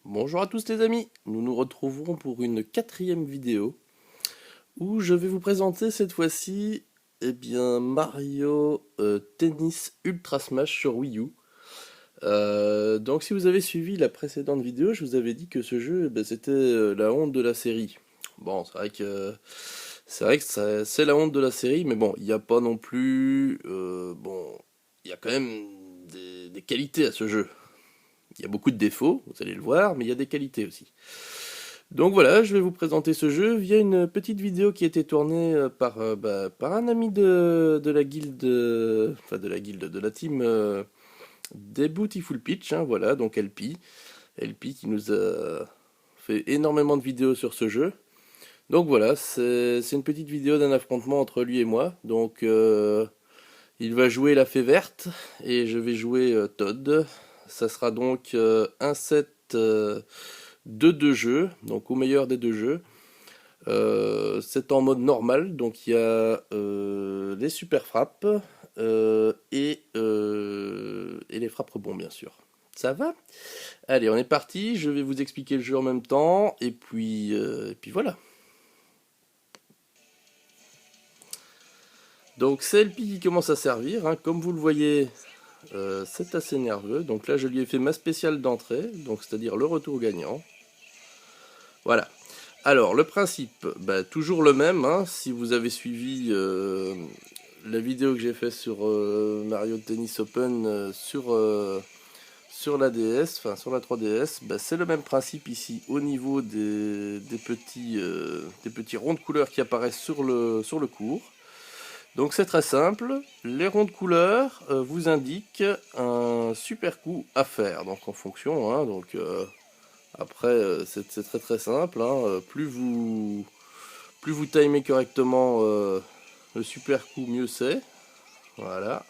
Bonjour à tous les amis, nous nous retrouvons pour une quatrième vidéo où je vais vous présenter cette fois-ci Mario Tennis Ultra Smash sur Wii U. Donc si vous avez suivi la précédente vidéo, je vous avais dit que ce jeu c'était la honte de la série. Bon, c'est vrai que c'est la honte de la série, mais bon, il n'y a pas non plus il y a quand même des qualités à ce jeu. Il y a beaucoup de défauts, vous allez le voir, mais il y a des qualités aussi. Donc voilà, je vais vous présenter ce jeu via une petite vidéo qui a été tournée par un ami de la guilde, de la team des Beautiful Pitch, hein, voilà, donc LP qui nous a fait énormément de vidéos sur ce jeu. Donc voilà, c'est une petite vidéo d'un affrontement entre lui et moi. Donc il va jouer la fée verte et je vais jouer Todd. Ça sera donc un set de deux jeux, donc au meilleur des deux jeux. C'est en mode normal, donc il y a les super frappes et les frappes rebonds bien sûr. Ça va? Allez, on est parti, je vais vous expliquer le jeu en même temps, et puis voilà. Donc c'est LP qui commence à servir, hein. Comme vous le voyez, c'est assez nerveux. Donc là je lui ai fait ma spéciale d'entrée, donc c'est-à-dire le retour gagnant. Voilà. Alors, le principe, toujours le même, hein, si vous avez suivi la vidéo que j'ai fait sur Mario Tennis Open sur la DS, enfin sur la 3DS, c'est le même principe ici au niveau des petits ronds de couleurs qui apparaissent sur le cours. Donc c'est très simple, les ronds de couleurs vous indiquent un super coup à faire, donc en fonction, hein, après, c'est très très simple, hein. Plus vous timez correctement le super coup, mieux c'est. Voilà.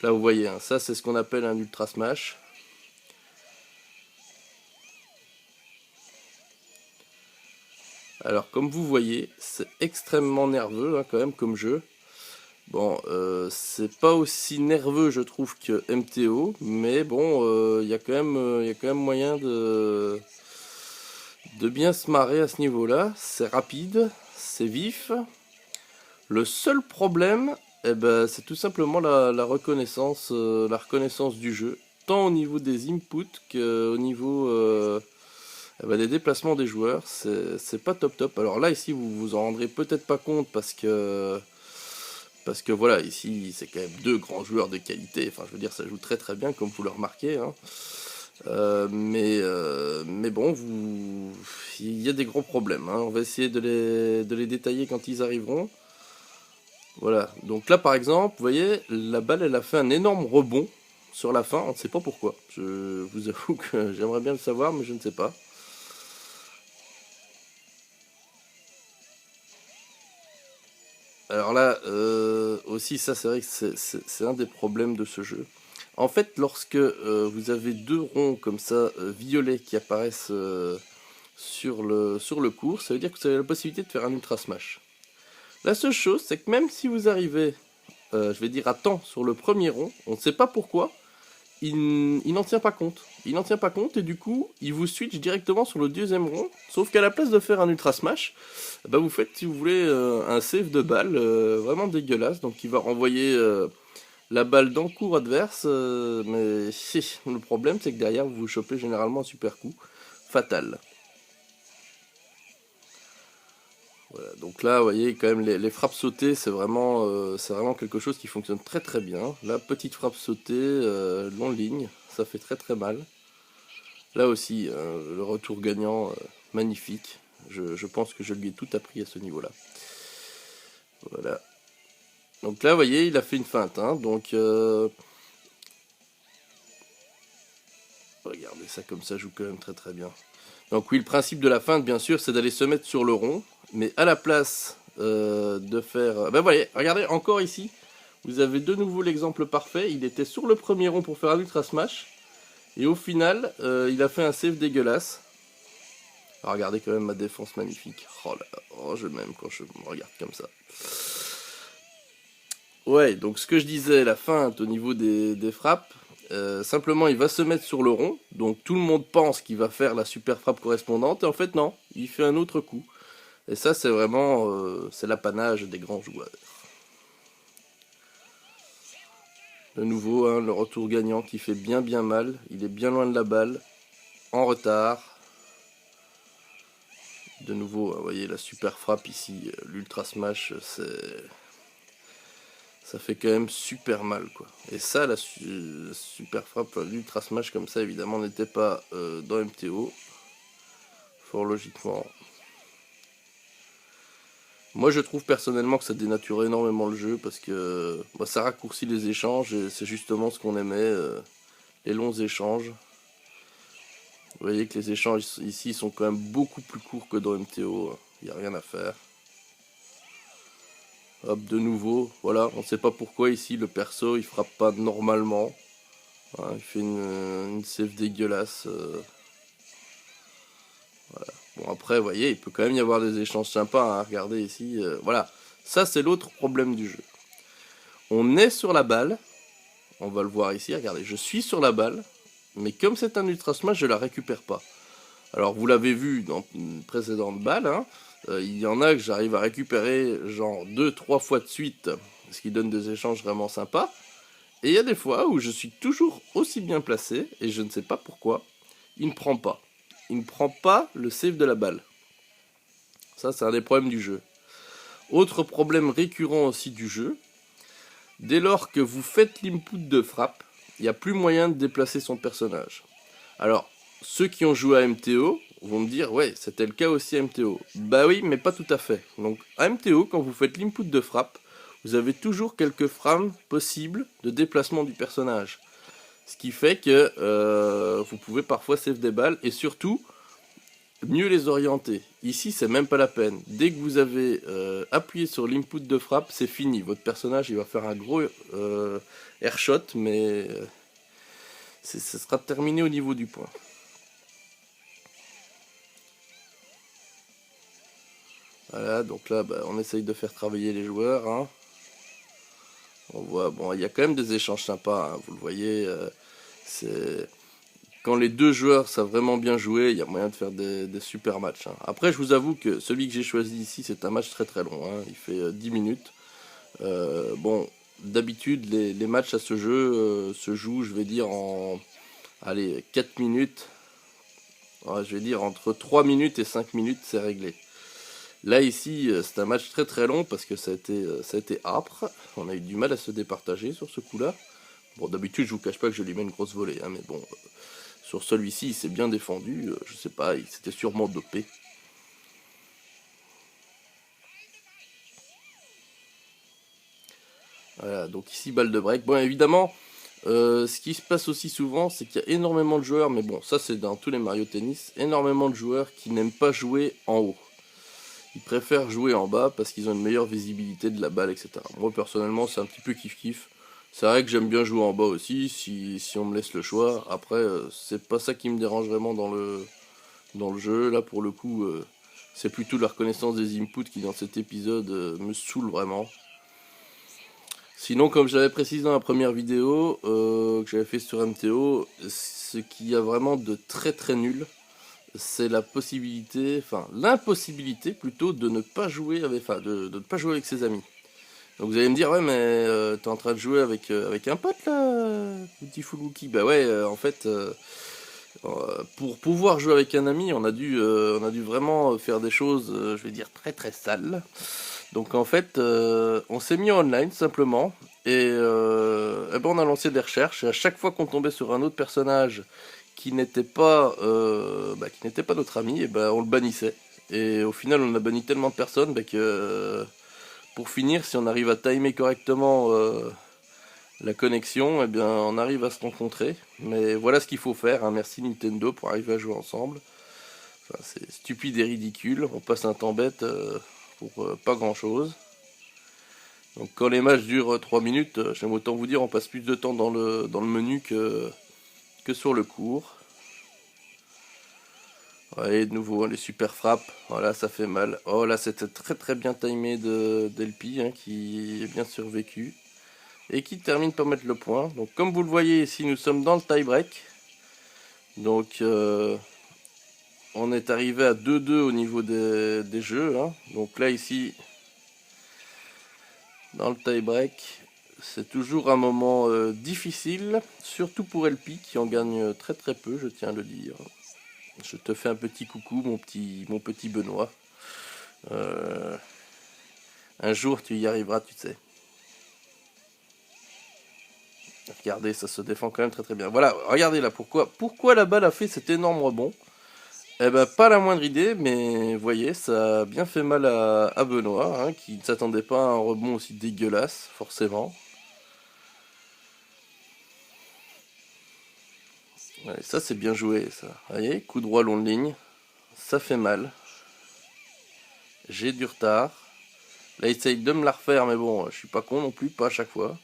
Là, vous voyez, hein, ça c'est ce qu'on appelle un ultra smash. Alors, comme vous voyez, c'est extrêmement nerveux, hein, quand même comme jeu. Bon, c'est pas aussi nerveux, je trouve, que MTO, mais bon, il y a quand même moyen de bien se marrer à ce niveau-là. C'est rapide, c'est vif. Le seul problème, c'est tout simplement la reconnaissance du jeu, tant au niveau des inputs qu'au niveau des déplacements des joueurs. C'est pas top top. Alors là, ici, vous vous en rendrez peut-être pas compte parce que voilà, ici, c'est quand même deux grands joueurs de qualité. Enfin, je veux dire, ça joue très très bien, comme vous le remarquez, hein. Mais bon, il y a des gros problèmes, hein. On va essayer de les détailler quand ils arriveront. Voilà, donc là par exemple, vous voyez, la balle elle a fait un énorme rebond sur la fin, on ne sait pas pourquoi. Je vous avoue que j'aimerais bien le savoir, mais je ne sais pas. Alors là, aussi, ça c'est vrai que c'est un des problèmes de ce jeu. En fait, lorsque vous avez deux ronds comme ça, violets, qui apparaissent sur le court, ça veut dire que vous avez la possibilité de faire un ultra smash. La seule chose, c'est que même si vous arrivez, je vais dire à temps sur le premier rond, on ne sait pas pourquoi, il n'en tient pas compte. Il n'en tient pas compte et du coup, il vous switch directement sur le deuxième rond. Sauf qu'à la place de faire un ultra smash, vous faites, si vous voulez, un save de balle vraiment dégueulasse. Donc il va renvoyer la balle dans le cours adverse. Mais le problème, c'est que derrière, vous vous chopez généralement un super coup fatal. Voilà, donc là, vous voyez, quand même, les frappes sautées, c'est vraiment quelque chose qui fonctionne très très bien. La petite frappe sautée, long ligne, ça fait très très mal. Là aussi, le retour gagnant, magnifique. Je pense que je lui ai tout appris à ce niveau-là. Voilà. Donc là, vous voyez, il a fait une feinte, hein, donc regardez ça comme ça, joue quand même très très bien. Donc oui, le principe de la feinte, bien sûr, c'est d'aller se mettre sur le rond, mais à la place de faire... Ben voyez, regardez, encore ici, vous avez de nouveau l'exemple parfait. Il était sur le premier rond pour faire un ultra smash, et au final, il a fait un save dégueulasse. Alors regardez quand même ma défense magnifique. Oh là, oh, je m'aime quand je me regarde comme ça. Ouais, donc ce que je disais, la feinte au niveau des frappes, simplement il va se mettre sur le rond, donc tout le monde pense qu'il va faire la super frappe correspondante, et en fait non, il fait un autre coup. Et ça c'est vraiment, c'est l'apanage des grands joueurs. De nouveau, hein, le retour gagnant qui fait bien mal, il est bien loin de la balle, en retard. De nouveau, vous voyez la super frappe ici, l'ultra smash, ça fait quand même super mal quoi. Et ça, la super frappe, l'ultra smash comme ça évidemment n'était pas dans MTO, fort logiquement. Moi je trouve personnellement que ça dénature énormément le jeu parce que ça raccourcit les échanges et c'est justement ce qu'on aimait, les longs échanges. Vous voyez que les échanges ici sont quand même beaucoup plus courts que dans MTO, il n'y a rien à faire. Hop, de nouveau, voilà, on ne sait pas pourquoi ici le perso il frappe pas normalement. Voilà, il fait une save dégueulasse. Voilà. Bon après, vous voyez, il peut quand même y avoir des échanges sympas, hein, regardez ici. Voilà, ça c'est l'autre problème du jeu. On est sur la balle, on va le voir ici, regardez, je suis sur la balle, mais comme c'est un ultra smash, je la récupère pas. Alors vous l'avez vu dans une précédente balle, hein, il y en a que j'arrive à récupérer genre 2-3 fois de suite, ce qui donne des échanges vraiment sympas. Et il y a des fois où je suis toujours aussi bien placé, et je ne sais pas pourquoi, il ne prend pas. Il ne prend pas le save de la balle. Ça, c'est un des problèmes du jeu. Autre problème récurrent aussi du jeu, dès lors que vous faites l'input de frappe, il n'y a plus moyen de déplacer son personnage. Alors, ceux qui ont joué à MTO vont me dire, ouais, c'était le cas aussi à MTO. Bah oui, mais pas tout à fait. Donc, à MTO, quand vous faites l'input de frappe, vous avez toujours quelques frames possibles de déplacement du personnage. Ce qui fait que vous pouvez parfois save des balles et surtout mieux les orienter. Ici, c'est même pas la peine. Dès que vous avez appuyé sur l'input de frappe, c'est fini. Votre personnage, il va faire un gros airshot, mais ce sera terminé au niveau du point. Voilà, donc là, on essaye de faire travailler les joueurs. Hein. On voit, bon, il y a quand même des échanges sympas, hein, vous le voyez. C'est quand les deux joueurs savent vraiment bien jouer, il y a moyen de faire des super matchs. Hein. Après, je vous avoue que celui que j'ai choisi ici, c'est un match très très long. Hein. Il fait 10 minutes. Bon, d'habitude, les matchs à ce jeu se jouent, je vais dire, en allez, 4 minutes. Ouais, je vais dire entre 3 minutes et 5 minutes, c'est réglé. Là, ici, c'est un match très très long parce que ça a été âpre. On a eu du mal à se départager sur ce coup-là. Bon, d'habitude, je vous cache pas que je lui mets une grosse volée, hein, mais bon, sur celui-ci, il s'est bien défendu. Je sais pas, il s'était sûrement dopé. Voilà, donc ici, balle de break. Bon, évidemment, ce qui se passe aussi souvent, c'est qu'il y a énormément de joueurs, mais bon, ça c'est dans tous les Mario Tennis, énormément de joueurs qui n'aiment pas jouer en haut. Ils préfèrent jouer en bas parce qu'ils ont une meilleure visibilité de la balle, etc. Moi, personnellement, c'est un petit peu kiff-kiff. C'est vrai que j'aime bien jouer en bas aussi, si on me laisse le choix. Après, c'est pas ça qui me dérange vraiment dans le jeu. Là, pour le coup, c'est plutôt la reconnaissance des inputs qui, dans cet épisode, me saoule vraiment. Sinon, comme je l'avais précisé dans la première vidéo que j'avais fait sur MTO, ce qu'il y a vraiment de très très nul, c'est la possibilité, enfin l'impossibilité plutôt de ne pas jouer avec, de ne pas jouer avec ses amis. Donc vous allez me dire, ouais mais t'es en train de jouer avec un pote là, petit Fuluki. Bah ouais, en fait, pour pouvoir jouer avec un ami, on a dû vraiment faire des choses, je vais dire très très sales. Donc en fait, on s'est mis en online simplement et, on a lancé des recherches. Et à chaque fois qu'on tombait sur un autre personnage qui n'était pas notre ami, et on le bannissait. Et au final, on a banni tellement de personnes que pour finir, si on arrive à timer correctement la connexion, on arrive à se rencontrer. Mais voilà ce qu'il faut faire. Hein. Merci Nintendo pour arriver à jouer ensemble. Enfin, c'est stupide et ridicule. On passe un temps bête pour pas grand chose. Donc quand les matchs durent 3 minutes, j'aime autant vous dire, on passe plus de temps dans le menu que sur le court. Ouais, de nouveau, les super frappes, voilà, ça fait mal. Oh là, c'était très très bien timé d'Elpi, hein, qui est bien survécu. et qui termine par mettre le point. Donc comme vous le voyez ici, nous sommes dans le tie-break. Donc on est arrivé à 2-2 au niveau des jeux. Hein. Donc là ici, dans le tie-break, c'est toujours un moment difficile, surtout pour LP qui en gagne très très peu, je tiens à le dire. Je te fais un petit coucou, mon petit Benoît. Un jour tu y arriveras, tu sais. Regardez, ça se défend quand même très très bien. Voilà, regardez là, pourquoi la balle a fait cet énorme rebond. Eh ben, pas la moindre idée, mais vous voyez, ça a bien fait mal à Benoît, hein, qui ne s'attendait pas à un rebond aussi dégueulasse, forcément. Ouais, ça, c'est bien joué, ça. Vous voyez, coup droit long de ligne, ça fait mal. J'ai du retard. Là, il essaye de me la refaire, mais bon, je suis pas con non plus, pas à chaque fois.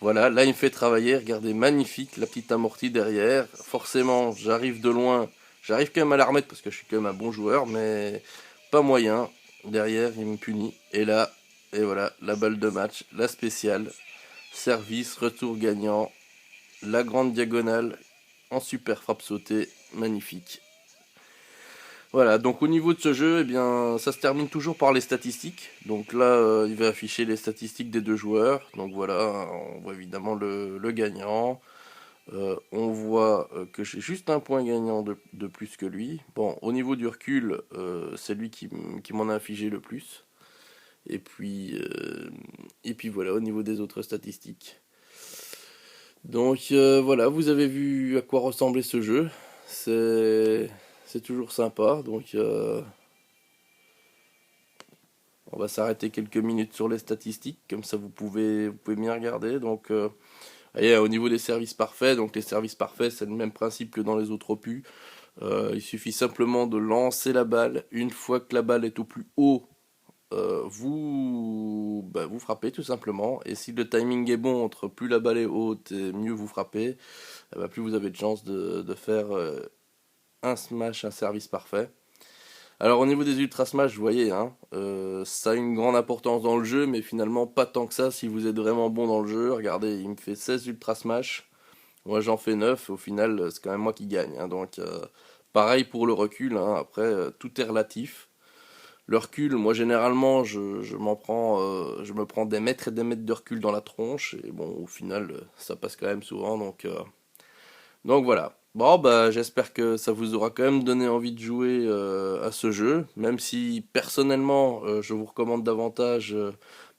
Voilà, là, il me fait travailler, regardez, magnifique, la petite amortie derrière. Forcément, j'arrive de loin. J'arrive quand même à la remettre parce que je suis quand même un bon joueur, mais pas moyen. Derrière, il me punit. Et là, et voilà, la balle de match, la spéciale. Service, retour gagnant. La grande diagonale en super frappe sautée. Magnifique. Voilà, donc au niveau de ce jeu, eh bien, ça se termine toujours par les statistiques. Donc là, il va afficher les statistiques des deux joueurs. Donc voilà, on voit évidemment le gagnant. On voit que j'ai juste un point gagnant de plus que lui. Bon, au niveau du recul, c'est lui qui m'en a infligé le plus. Et puis voilà, au niveau des autres statistiques. Donc voilà, vous avez vu à quoi ressemblait ce jeu. C'est toujours sympa. Donc on va s'arrêter quelques minutes sur les statistiques, comme ça vous pouvez bien regarder. Donc et au niveau des services parfaits, donc les services parfaits, c'est le même principe que dans les autres opus. Il suffit simplement de lancer la balle. Une fois que la balle est au plus haut, vous frappez tout simplement. Et si le timing est bon entre plus la balle est haute et mieux vous frappez, plus vous avez de chances de faire un smash, un service parfait. Alors au niveau des Ultra Smash, vous voyez, hein, ça a une grande importance dans le jeu, mais finalement pas tant que ça si vous êtes vraiment bon dans le jeu. Regardez, il me fait 16 Ultra Smash, moi j'en fais 9, au final c'est quand même moi qui gagne. Hein, donc pareil pour le recul, hein, après tout est relatif. Le recul, moi généralement je me prends des mètres et des mètres de recul dans la tronche, et bon au final ça passe quand même souvent, donc voilà. Bon, bah, j'espère que ça vous aura quand même donné envie de jouer à ce jeu, même si personnellement je vous recommande davantage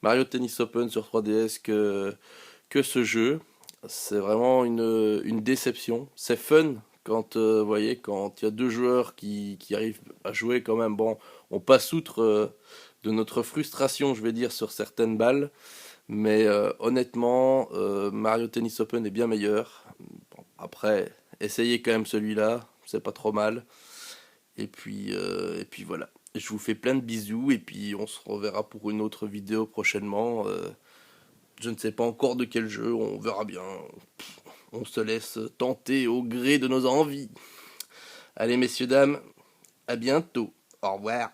Mario Tennis Open sur 3DS que ce jeu. C'est vraiment une déception. C'est fun quand, vous voyez, quand il y a deux joueurs qui arrivent à jouer quand même. Bon, on passe outre de notre frustration, je vais dire, sur certaines balles, mais honnêtement, Mario Tennis Open est bien meilleur. Bon, après, essayez quand même celui-là, c'est pas trop mal. Et puis voilà. Je vous fais plein de bisous et puis on se reverra pour une autre vidéo prochainement. Je ne sais pas encore de quel jeu, on verra bien. On se laisse tenter au gré de nos envies. Allez messieurs, dames, à bientôt. Au revoir.